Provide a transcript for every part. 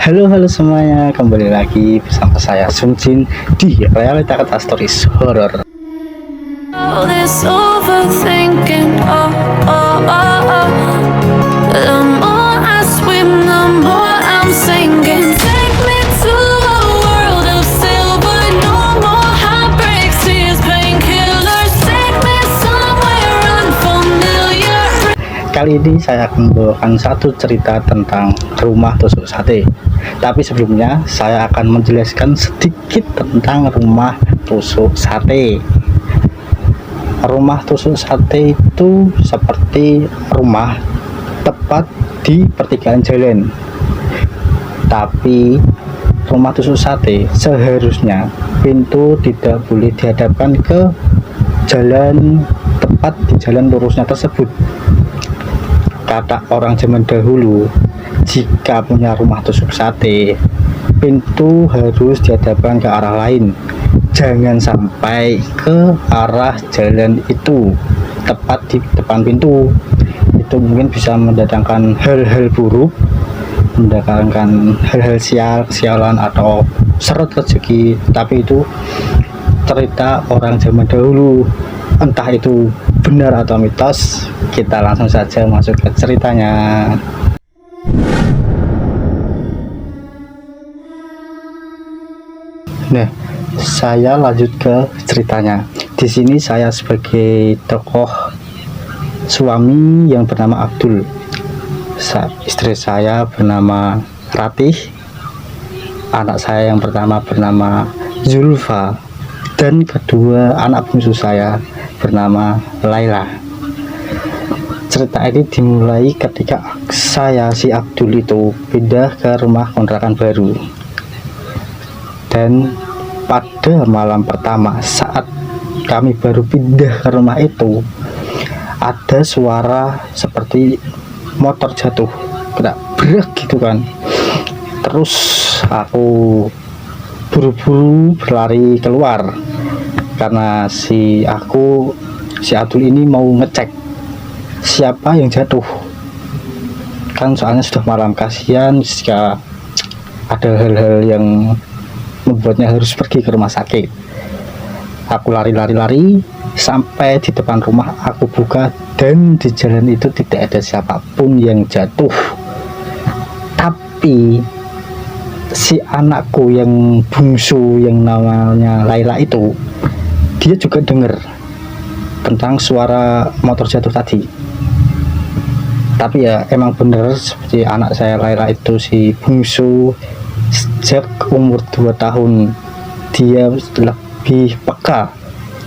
Halo semuanya, kembali lagi bersama saya Sunjin di Realita Kata Stories Horror. All this overthinking, the more I swim, the more I'm sinking. Take me to a world of silver, no more heartbreaks, tears, painkillers. Take me somewhere unfamiliar. Kali ini saya akan membawakan satu cerita tentang rumah tusuk sate. Tapi sebelumnya saya akan menjelaskan sedikit tentang rumah tusuk sate. Rumah tusuk sate itu seperti rumah tepat di pertigaan jalan. Tapi rumah tusuk sate seharusnya pintu tidak boleh dihadapkan ke jalan, tepat di jalan lurusnya tersebut. Kata orang zaman dahulu, jika punya rumah tusuk sate, pintu harus dihadapkan ke arah lain. Jangan sampai ke arah jalan itu, tepat di depan pintu. Itu mungkin bisa mendatangkan hal-hal buruk, mendatangkan hal-hal sialan atau seret rezeki. Tapi itu cerita orang zaman dahulu, entah itu benar atau mitos. Kita langsung saja masuk ke ceritanya. Nah, saya lanjut ke ceritanya. Di sini saya sebagai tokoh suami yang bernama Abdul. Istri saya bernama Ratih. Anak saya yang pertama bernama Zulfa, dan kedua anak bungsu saya bernama Laila. Cerita ini dimulai ketika saya, si Abdul itu, pindah ke rumah kontrakan baru. Dan pada malam pertama saat kami baru pindah ke rumah itu, ada suara seperti motor jatuh, kena berak gitu kan. Terus aku buru-buru berlari keluar karena si Abdul ini mau ngecek siapa yang jatuh, kan soalnya sudah malam. Kasihan jika ada hal-hal yang membuatnya harus pergi ke rumah sakit. Aku lari sampai di depan rumah. Aku buka dan di jalan itu tidak ada siapapun yang jatuh. Tapi si anakku yang bungsu yang namanya Laila itu, dia juga dengar tentang suara motor jatuh tadi. Tapi ya emang bener seperti anak saya Laila itu, si bungsu, sejak umur 2 tahun dia lebih peka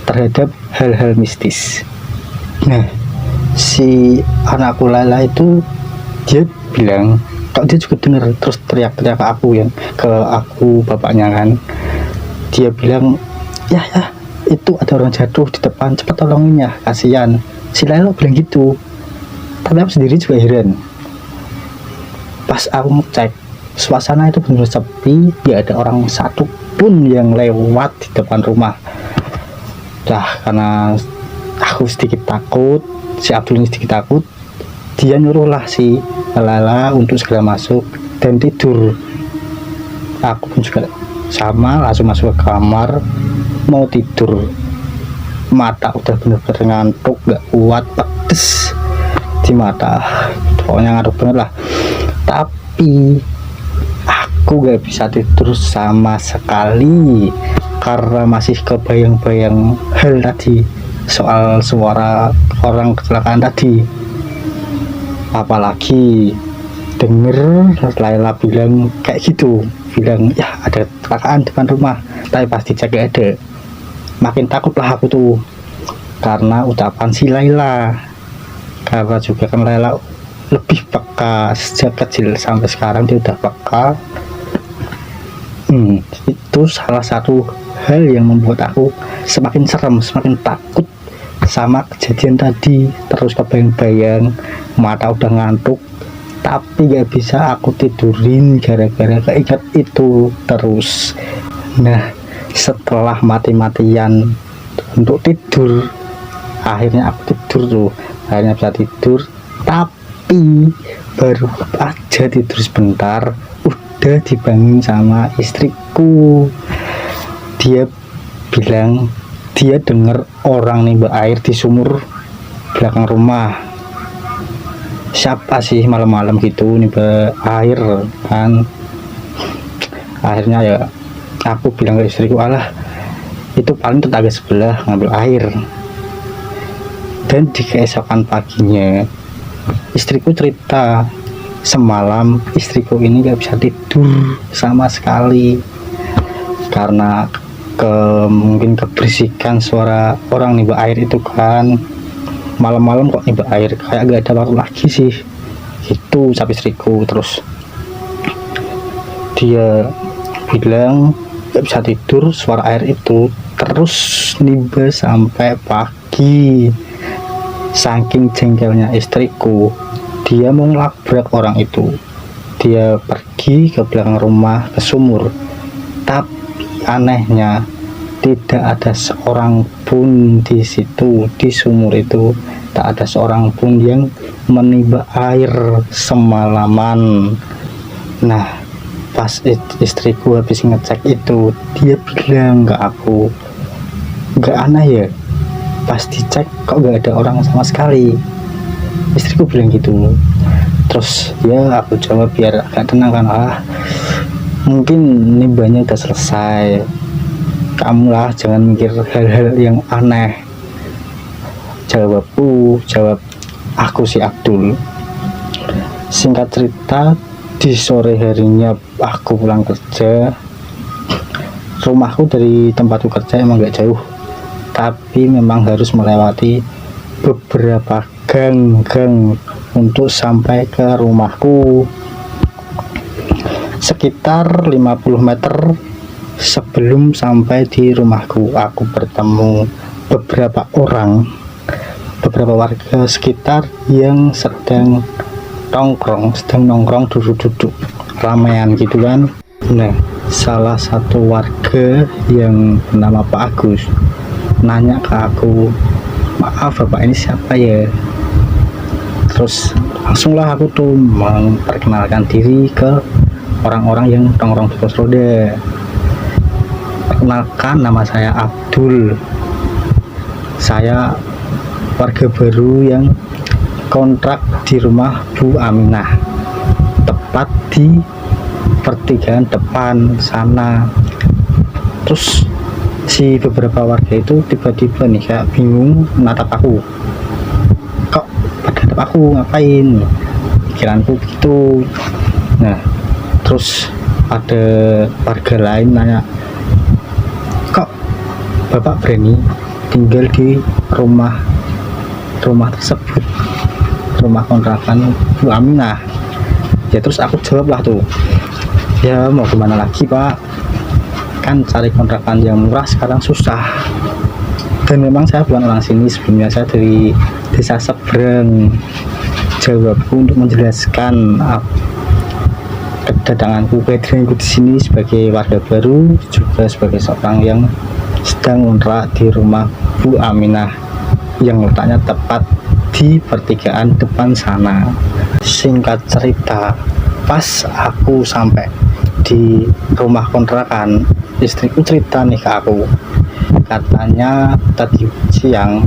terhadap hal-hal mistis. Nah, si anakku Laila itu, dia bilang kalau dia juga dengar, terus teriak-teriak ke aku bapaknya kan. Dia bilang, ya itu ada orang jatuh di depan, cepat tolongin ya, kasihan. Si Laila bilang gitu. Tapi aku sendiri juga heran. Pas aku ngecek, suasana itu benar sepi, tidak ada orang satu pun yang lewat di depan rumah. Karena aku sedikit takut, si Abdul ini sedikit takut, dia nyuruhlah si Lala untuk segera masuk dan tidur. Aku pun juga sama, langsung masuk ke kamar mau tidur. Mata udah bener-bener ngantuk, gak kuat, pedes di mata, pokoknya ngantuk banget lah. Tapi aku gak bisa tidur sama sekali karena masih kebayang-bayang hal tadi, soal suara orang kecelakaan tadi. Apalagi denger Laila bilang kayak gitu, bilang ya ada kecelakaan depan rumah, tapi pasti cek gak ada. Makin takutlah aku tuh karena ucapan si Laila, karena juga kan Laila lebih peka sejak kecil sampai sekarang, dia udah peka. Itu salah satu hal yang membuat aku semakin serem, semakin takut sama kejadian tadi. Terus kebayang-bayang, mata udah ngantuk, tapi gak bisa aku tidurin gara-gara keinget itu terus. Nah, setelah mati-matian untuk tidur, akhirnya aku tidur tuh, akhirnya bisa tidur. Tapi baru aja tidur sebentar, udah dibangun sama istriku. Dia bilang dia dengar orang nimba air di sumur belakang rumah. Siapa sih malam-malam gitu nimba air kan. Akhirnya ya aku bilang ke istriku, alah itu paling tetangga sebelah ngambil air. Dan di keesokan paginya istriku cerita, semalam istriku ini gak bisa tidur sama sekali karena mungkin keberisikan suara orang nimba air itu kan. Malam-malam kok nimba air, kayak gak ada waktu lagi sih gitu ucap istriku. Terus dia bilang gak bisa tidur, suara air itu terus nimba sampai pagi. Saking jengkelnya istriku, dia mau ngelabrak orang itu. Dia pergi ke belakang rumah ke sumur, tapi anehnya tidak ada seorang pun di situ, di sumur itu tak ada seorang pun yang menimba air semalaman. Nah, pas istriku habis ngecek itu, dia bilang ke aku, gak aneh ya, pas dicek kok gak ada orang sama sekali. Istriku bilang gitu. Terus ya aku jawab biar agak tenang kan, mungkin nimbanya udah selesai, kamu lah jangan mikir hal-hal yang aneh. Jawab aku si Abdul. Singkat cerita, di sore harinya aku pulang kerja. Rumahku dari tempatku kerja emang gak jauh, tapi memang harus melewati beberapa gang-gang untuk sampai ke rumahku. Sekitar 50 meter sebelum sampai di rumahku, aku bertemu beberapa warga sekitar yang sedang nongkrong duduk-duduk ramean gitu kan. Nah, salah satu warga yang bernama Pak Agus nanya ke aku, maaf bapak ini siapa ya? Terus langsunglah aku tuh memperkenalkan diri ke orang-orang yang nongkrong di pos roda. Perkenalkan, nama saya Abdul, saya warga baru yang kontrak di rumah Bu Aminah, tepat di pertigaan depan sana. Terus si beberapa warga itu tiba-tiba nih kayak bingung menatap aku, kok pada natap aku ngapain, pikiranku begitu. Nah, terus ada warga lain nanya, kok bapak berani tinggal di rumah tersebut, rumah kontrakan Bu Aminah? Ya terus aku jawab lah tuh, ya mau gimana lagi pak, kan cari kontrakan yang murah sekarang susah. Dan memang saya bukan orang sini, sebelumnya saya dari desa seberang. Jawabku untuk menjelaskan kedatanganku, kehadiranku di sini sebagai warga baru, juga sebagai seorang yang sedang ngontrak di rumah Bu Aminah yang letaknya tepat di pertigaan depan sana. Singkat cerita, pas aku sampai di rumah kontrakan, istriku cerita nih ke aku, katanya tadi siang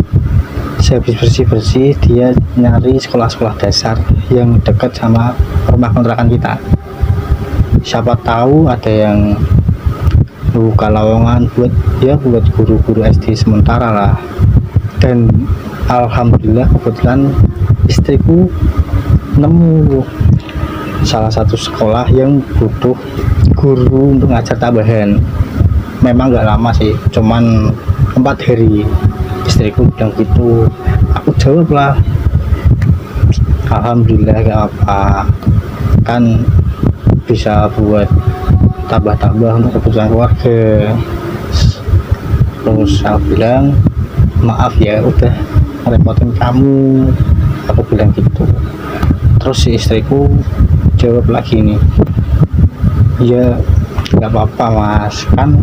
sehabis bersih-bersih dia nyari sekolah-sekolah dasar yang dekat sama rumah kontrakan kita. Siapa tahu ada yang buka lowongan buat guru-guru SD sementara lah. Dan alhamdulillah kebetulan istriku nemu salah satu sekolah yang butuh guru untuk ngajar tambahan. Memang nggak lama sih, cuman 4 hari. Istriku bilang gitu, aku jawab lah, alhamdulillah gak apa, kan bisa buat tambah-tambah untuk kebutuhan keluarga. Terus aku bilang, maaf ya udah ngerepotin kamu, aku bilang gitu. Terus si istriku jawab lagi nih, ya nggak apa-apa mas, kan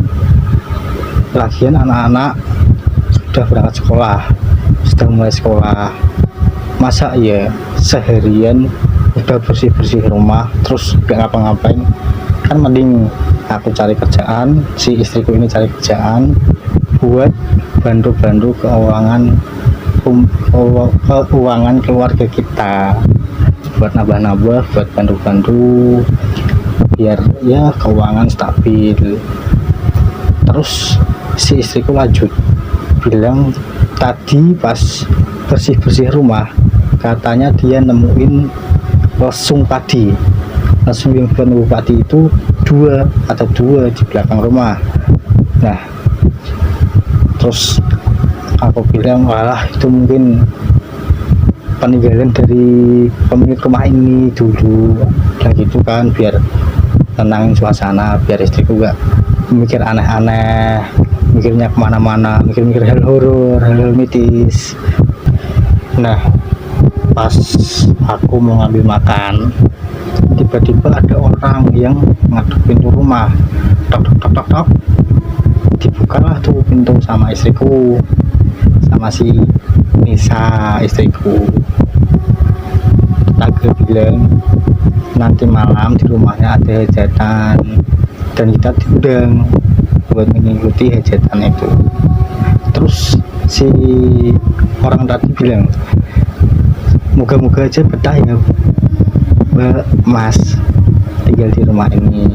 lagian anak-anak sudah berangkat sekolah, sudah mulai sekolah, masa ya seharian udah bersih-bersih rumah terus gak ngapa-ngapain, kan mending aku cari kerjaan, si istriku ini cari kerjaan buat bantu-bantu keuangan keluarga kita, buat nambah-nambah, buat bantu-bantu biar ya keuangan stabil. Terus si istriku lanjut bilang tadi pas bersih-bersih rumah katanya dia nemuin lesung padi. Lesung yang penuh padi itu dua di belakang rumah. Nah, terus aku bilang walah itu mungkin peninggalan dari pemilik rumah ini dulu, dan gitu kan, biar tenangin suasana, biar istriku gak mikir aneh-aneh, mikirnya kemana-mana, mikir hal horor, hal mitis. Nah, pas aku mau ngambil makan, tiba-tiba ada orang yang ngadep pintu rumah, tok tok tok tok tok. Dibukalah tuh pintu sama istriku, sama si Nisa istriku. Tetangga bilang nanti malam di rumahnya ada hajatan dan kita diundang buat mengikuti hajatan itu. Terus si orang tadi bilang moga-moga aja betah ya Mbak Mas tinggal di rumah ini.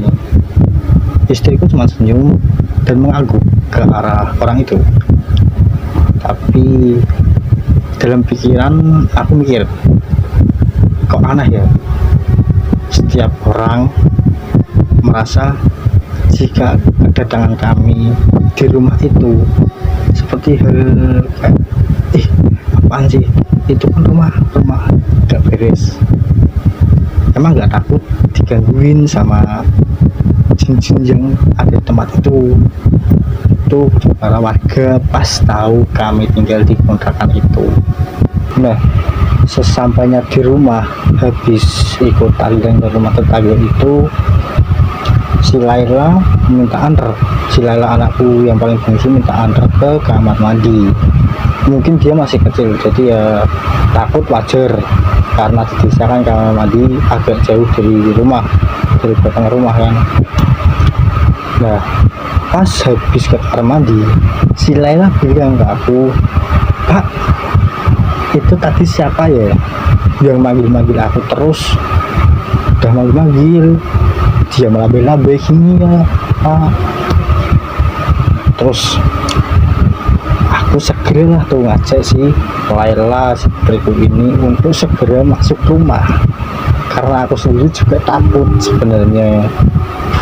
Istriku cuma senyum dan mengangguk ke arah orang itu, tapi dalam pikiran aku mikir kok aneh ya, setiap orang merasa jika kedatangan kami di rumah itu seperti hal kayak apaan sih, itu kan rumah gak beres. Emang gak takut digangguin sama jin-jin yang ada di tempat itu para warga pas tahu kami tinggal di kontrakan itu. Nah, sesampainya di rumah habis ikut tahlilan ke rumah tetangga itu, si Laila minta antar, si Laila anakku yang paling bungsu minta antar ke kamar mandi. Mungkin dia masih kecil jadi ya takut, wajar, karena di desa kan kamar mandi agak jauh dari rumah, dari belakang rumah kan. Nah, pas habis ke kamar mandi, si Laila bilang ke aku, Pak, itu tadi siapa ya yang manggil-manggil aku terus? Udah manggil-manggil, dia melabe-labe gini ya Pak. Terus aku segera tuh ngajak si Laila, si istriku ini untuk segera masuk rumah, karena aku sendiri juga takut sebenarnya.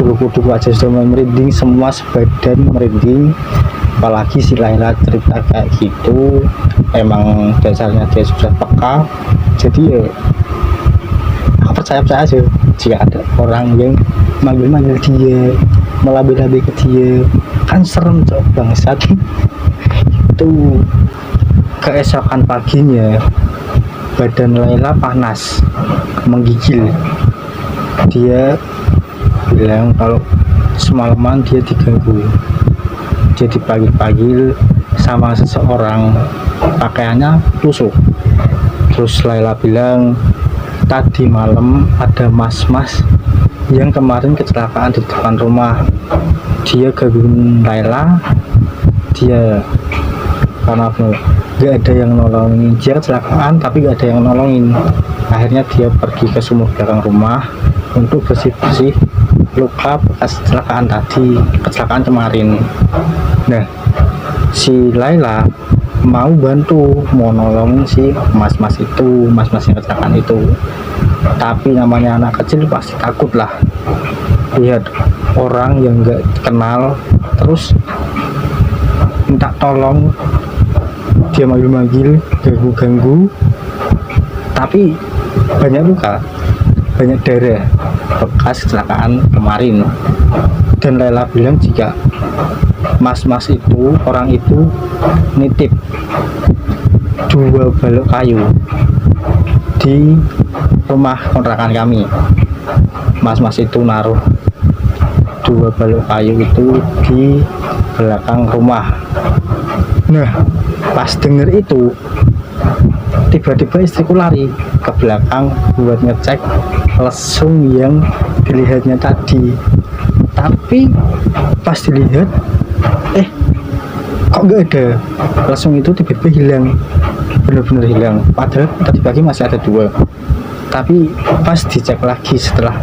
Bulu kuduk wajah sudah merinding, semua sebadan merinding, apalagi si Laila cerita kayak gitu. Emang dasarnya dia sudah peka, jadi ya aku percaya aja jika ada orang yang manggil-manggil dia, melabe-labe ke dia, kan serem cok bangsat. Itu keesokan paginya badan Laila panas, menggigil. Dia bilang kalau semalaman dia diganggu, dia dipanggil-panggil sama seseorang, pakaiannya tusuk. Terus Laila bilang tadi malam ada mas-mas yang kemarin kecelakaan di depan rumah, dia gangguin Laila, dia karena gak ada yang nolongin, dia kecelakaan tapi gak ada yang nolongin. Akhirnya dia pergi ke sumur belakang rumah untuk bersih-bersih luka bekas kecelakaan kemarin. Nah, si Laila mau bantu, mau nolongin si mas-mas yang kecelakaan itu, tapi namanya anak kecil pasti takut lah lihat orang yang gak kenal terus minta tolong, dia manggil-manggil, ganggu-ganggu, tapi banyak luka, banyak darah bekas kecelakaan kemarin. Dan Laila bilang jika mas-mas itu, orang itu nitip 2 balok kayu di rumah kontrakan kami. Mas-mas itu naruh 2 balok kayu itu di belakang rumah. Nah, pas denger itu tiba-tiba istriku lari ke belakang buat ngecek lesung yang dilihatnya tadi. Tapi pas dilihat kok nggak ada, lesung itu tiba-tiba hilang, benar-benar hilang. Padahal tadi pagi masih ada 2. Tapi pas dicek lagi setelah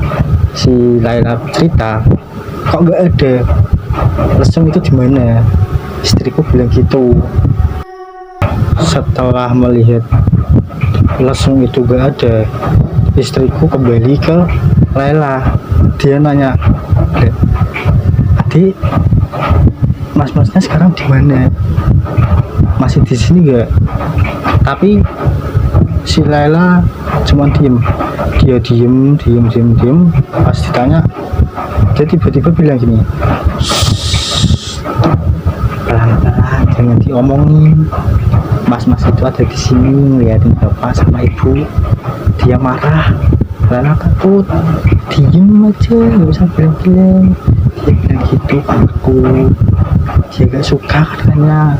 si Laila cerita, kok nggak ada, lesung itu di mana? Istriku bilang gitu. Setelah melihat lesung itu gak ada, istriku kembali ke Laila. Dia nanya, adik, mas-masnya sekarang di mana? Masih di sini gak? Tapi si Laila cuma diem. Dia diem. Pas ditanya, dia tiba-tiba bilang gini, pelan-pelan, jangan diomongin. Mas-mas itu ada di sini ngeliatin bapak sama ibu. Dia marah, Lala takut. Diem aja, nggak usah bilang-bilang. Dia bilang gitu ke aku. Dia gak suka katanya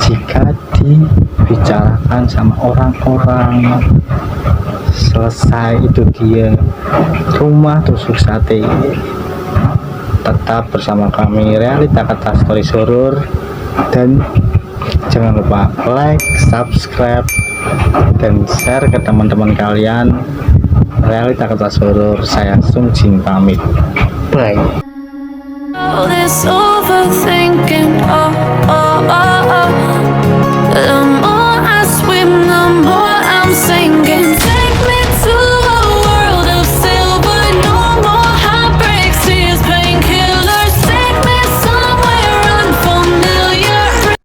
jika dibicarakan sama orang-orang. Selesai itu dia rumah tusuk sate. Tetap bersama kami Realita Kata Stories Horror, dan jangan lupa like, subscribe, dan share ke teman-teman kalian. Realita Kata Horror, saya Sung Jin pamit. Bye. All this overthinking, oh, oh, oh.